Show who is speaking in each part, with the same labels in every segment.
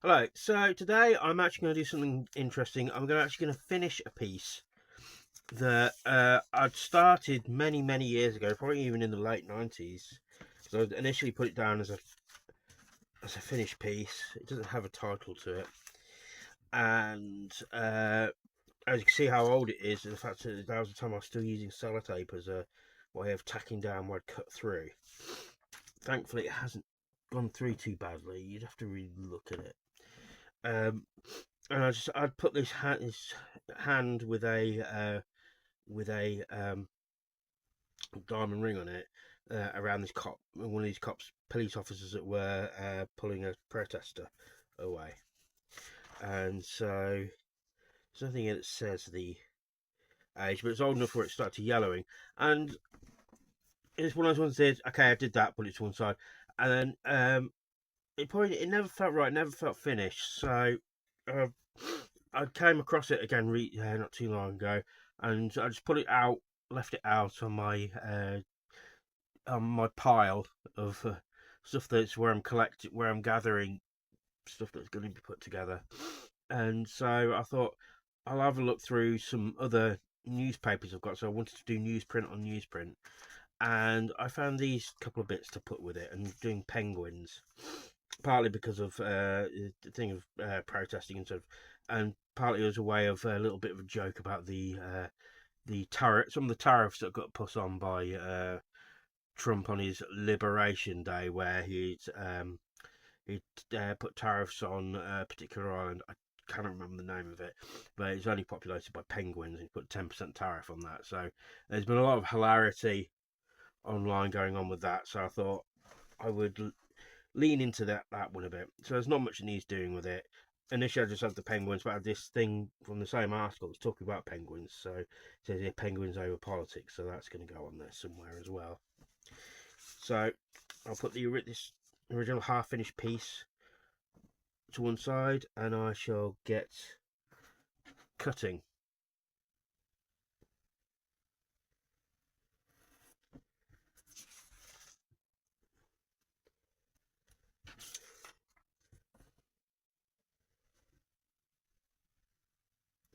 Speaker 1: Hello, so today I'm actually going to do something interesting. I'm actually going to finish a piece that I'd started many years ago, probably even in the late 90s. So I initially put it down as a finished piece. It doesn't have a title to it. And as you can see how old it is, the fact that that was the time I was still using sellotape as a way of tacking down where I'd cut through. Thankfully, it hasn't gone through too badly. You'd have to really look at it. And I'd put this hand with a diamond ring on it around this cop, one of these cops, police officers that were pulling a protester away. And so there's nothing that says the age, but it's old enough where it started yellowing. And it's one of those ones that okay, I did that, put it to one side, and then it never felt right, never felt finished. So uh, I came across it again not too long ago, and I just put it out, left it out on my pile of stuff that's where I'm gathering stuff that's going to be put together. And so I thought I'll have a look through some other newspapers I've got. So I wanted to do newsprint on newsprint, and I found these couple of bits to put with it, and doing penguins, partly because of the thing of protesting and stuff, and partly as a way of a little bit of a joke about the tariff, some of the tariffs that got put on by Trump on his Liberation Day, where he'd put tariffs on a particular island. I can't remember the name of it, but it's only populated by penguins. And he put 10% tariff on that. So there's been a lot of hilarity online going on with that. So I thought I would lean into that one a bit. So there's not much it needs doing with it. Initially, I just have the penguins, but I had this thing from the same article that's talking about penguins. So it says here penguins over politics, so that's going to go on there somewhere as well. So I'll put this original half-finished piece to one side, and I shall get cutting.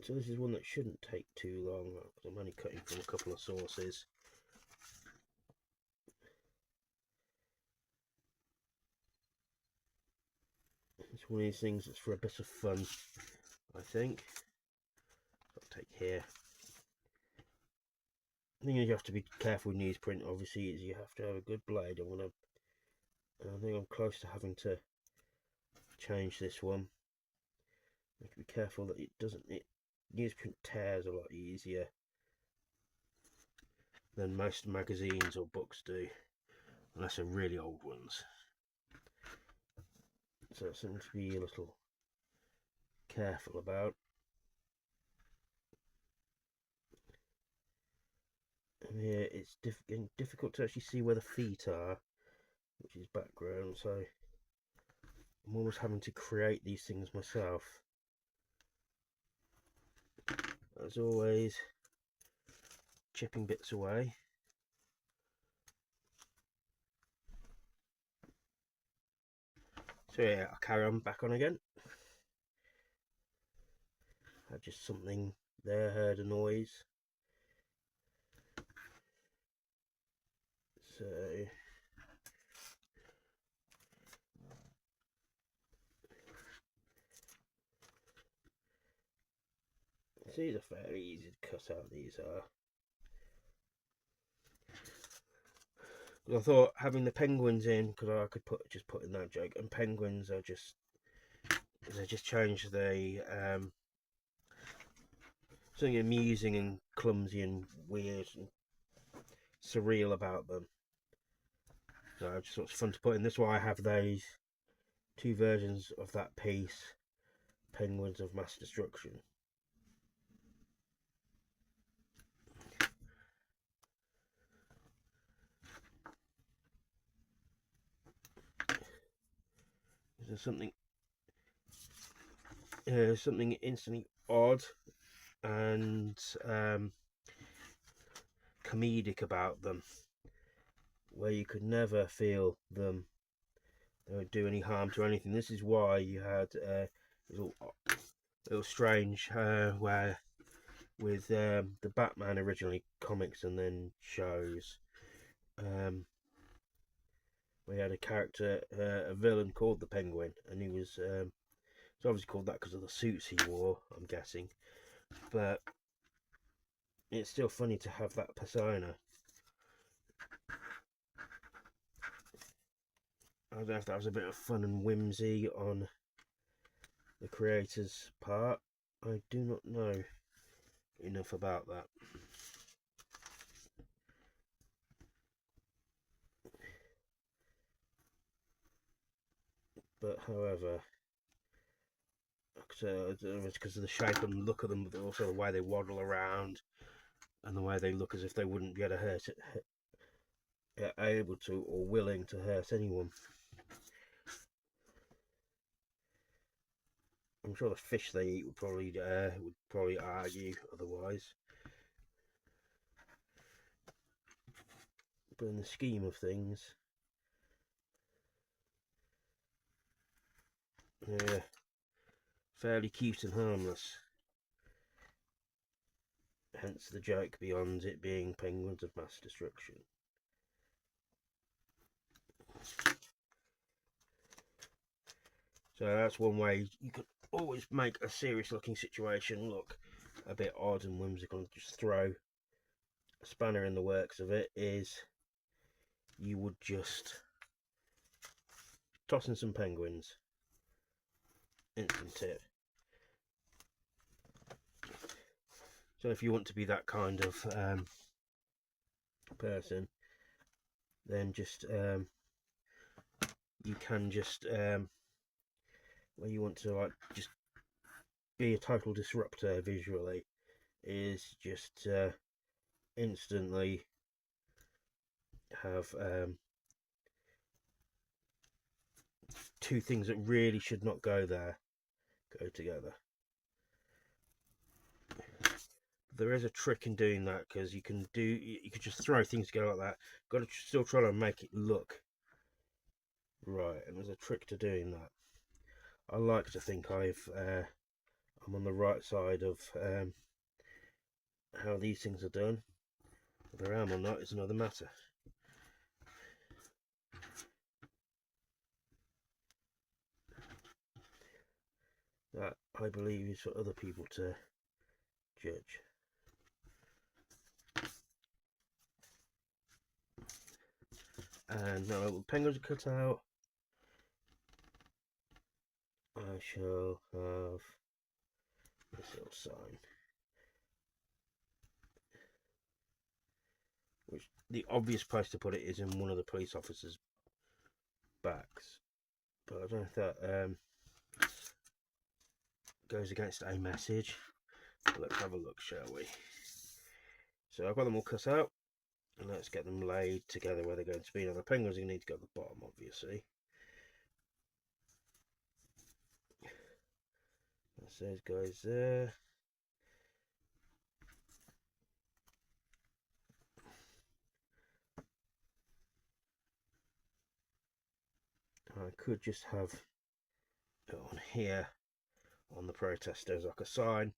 Speaker 1: So this is one that shouldn't take too long because I'm only cutting from a couple of sources. It's one of these things that's for a bit of fun, I think. I'll take here. The thing is, you have to be careful with newsprint. Obviously, is you have to have a good blade. I think I'm close to having to change this one. You have to be careful that it doesn't. Newsprint tears a lot easier than most magazines or books do, unless they're really old ones. So it's something to be a little careful about. And here it's getting difficult to actually see where the feet are, which is background, so I'm almost having to create these things myself. As always, chipping bits away. So yeah, I'll carry on back on again. Had just something there, heard a noise. So these are fairly easy to cut out, these are. I thought having the penguins in, because I could just put in that joke, and penguins are they just change the something amusing and clumsy and weird and surreal about them. So I just thought it's fun to put in. That's why I have those two versions of that piece, Penguins of Mass Destruction. There's something instantly odd and comedic about them, where you could never feel them they would do any harm to anything. This is why you had it was a little strange where with the Batman originally comics and then shows, we had a character, a villain called the Penguin, and he was it's obviously called that because of the suits he wore, I'm guessing, but it's still funny to have that persona. I don't know if that was a bit of fun and whimsy on the creator's part. I do not know enough about that. But however, it's because of the shape and look of them, but also the way they waddle around and the way they look as if they wouldn't be able to hurt it, able to or willing to hurt anyone. I'm sure the fish they eat would probably argue otherwise. But in the scheme of things, yeah, fairly cute and harmless. Hence the joke beyond it being penguins of mass destruction. So that's one way you could always make a serious looking situation look a bit odd and whimsical, and just throw a spanner in the works of it, is you would just toss in some penguins. Instant tip. So if you want to be that kind of person, then just you can just where you want to like just be a total disruptor visually, is just instantly have two things that really should not go there go together. There is a trick in doing that, because you can just throw things together like that. Got to still try to make it look right, and there's a trick to doing that. I like to think I'm on the right side of how these things are done. Whether I am or not is another matter. That, I believe, is for other people to judge. And now the penguins are cut out. I shall have this little sign, which the obvious place to put it is in one of the police officers' backs, but I don't know if that goes against a message. But let's have a look, shall we? So I've got them all cut out, and let's get them laid together where they're going to be. Now the penguins are going to need to go at the bottom, obviously. That's those guys there. I could just have it on here on the protesters like a sign,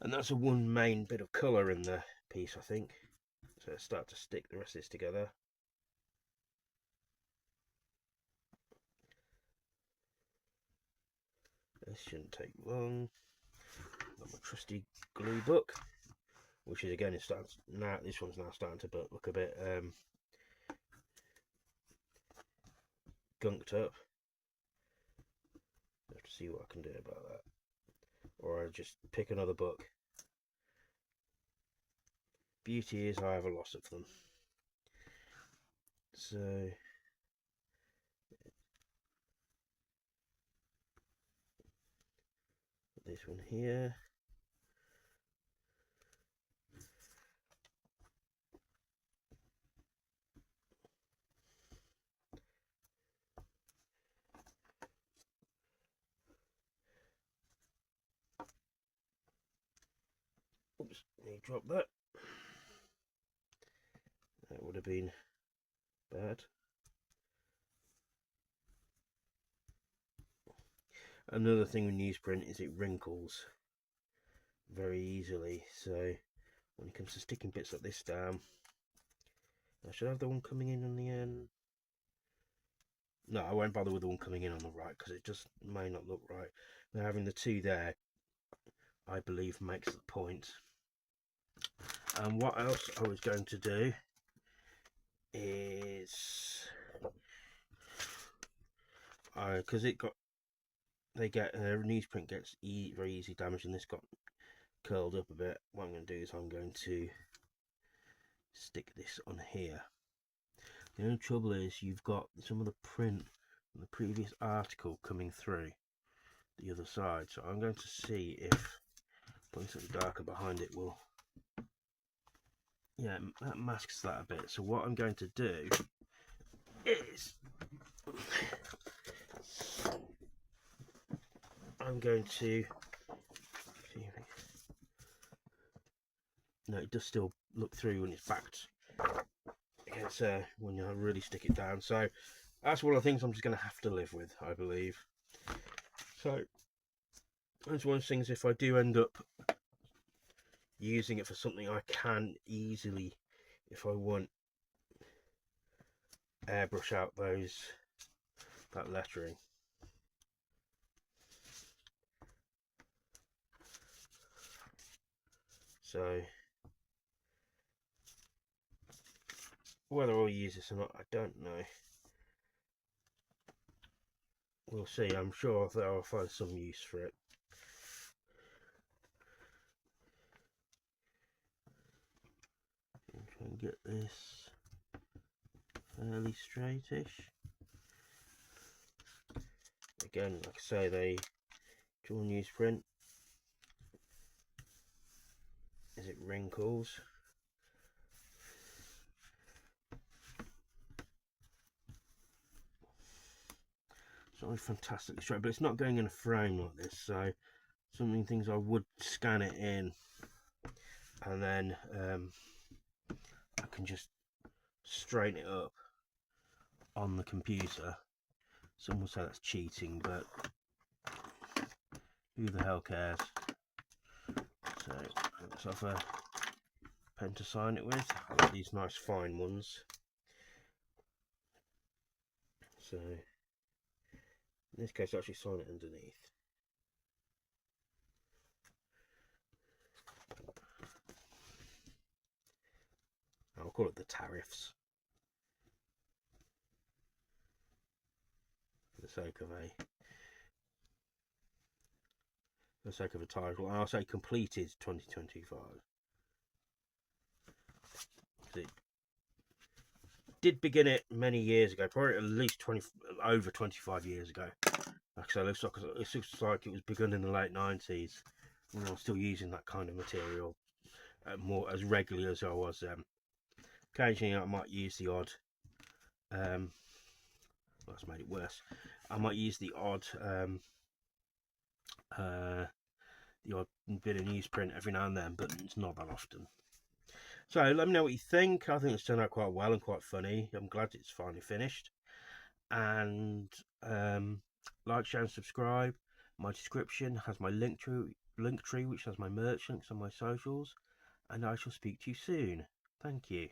Speaker 1: and that's a one main bit of colour in the piece, I think. So let's start to stick the rest of this together. This shouldn't take long. Got my trusty glue book, which is again, this one's now starting to look a bit gunked up. I have to see what I can do about that, or I just pick another book. Beauty is I have a lot of them. So this one here. Oops, he dropped that. That would have been bad. Another thing with newsprint is it wrinkles very easily, so when it comes to sticking bits like this down, I should have the one coming in on the end. No, I won't bother with the one coming in on the right because it just may not look right. But having the two there, I believe, makes the point. And what else I was going to do is, because newsprint gets very easy damage, and this got curled up a bit. What I'm going to do is I'm going to stick this on here. The only trouble is you've got some of the print from the previous article coming through the other side, so I'm going to see if putting something darker behind it will, yeah, that masks that a bit. So what I'm going to do is I'm going to, no, it does still look through when it's backed against when you really stick it down. So that's one of the things I'm just going to have to live with, I believe. So that's one of the things, if I do end up using it for something, I can easily, if I want, airbrush out that lettering. So whether I'll use this or not, I don't know. We'll see. I'm sure that I'll find some use for it. Try and get this fairly straightish. Again, like I say, they draw newsprint. Is it wrinkles? It's not fantastically straight, but it's not going in a frame like this, so things I would scan it in, and then I can just straighten it up on the computer. Some will say that's cheating, but who the hell cares? So let's have a pen to sign it with. I like these nice fine ones. So in this case, I'll actually sign it underneath. I'll call it the tariffs for the sake of a title. I'll say completed 2025. It did begin it many years ago, probably at least over 25 years ago. Like I say, it looks like it was begun in the late 90s when I was still using that kind of material more as regularly as I was. Occasionally I might use the odd, well, that's made it worse. I might use the odd bit of newsprint every now and then, but it's not that often. So let me know what you think. I think it's turned out quite well and quite funny. I'm glad it's finally finished. And like, share and subscribe. My description has my link tree, which has my merch links on my socials. And I shall speak to you soon. Thank you.